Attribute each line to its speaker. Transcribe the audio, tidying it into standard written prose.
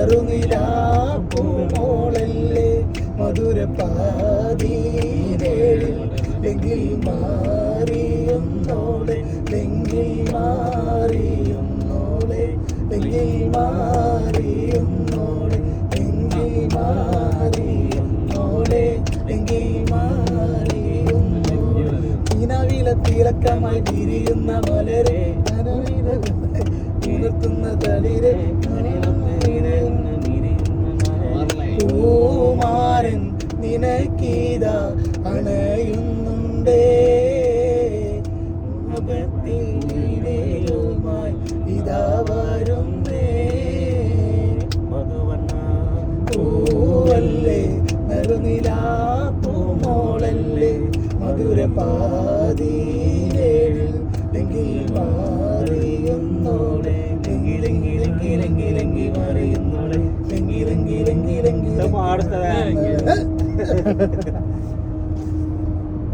Speaker 1: നറുനിലാപ്പൂമോളല്ലേ മധുര പാതീരേഴിൽ എങ്കിൽ മാറിയുന്നോളെ എങ്കിൽ മാറിയുന്നോളെ എങ്കിൽ മാറിയുന്നോളെ എങ്കിൽ മാറിയുന്നോളെ എങ്കിൽ മാറിയുന്നോളെ ഈനവില തിളക്കമായി വിരിയുന്ന മലരെ ഉണർത്തുന്ന തളിരെ പൂമാരൻ നിനക്കീത അണയുന്നുണ്ടേ മുഖത്തിലേയുമായി ഇതാ വരുന്നേ മധുവർണ്ണ പൂവല്ലേ നറുനിലാപ്പൂമോളല്ലേ മധുര പാതീരേഴിൽ എങ്കിൽ മാറിയുന്നോളെ എങ്കിലെങ്കിലെങ്കിലെങ്കിലെങ്കി മാറിയുന്നോളെ എങ്കിലെങ്കിലെങ്കിലെങ്കിലെങ്കി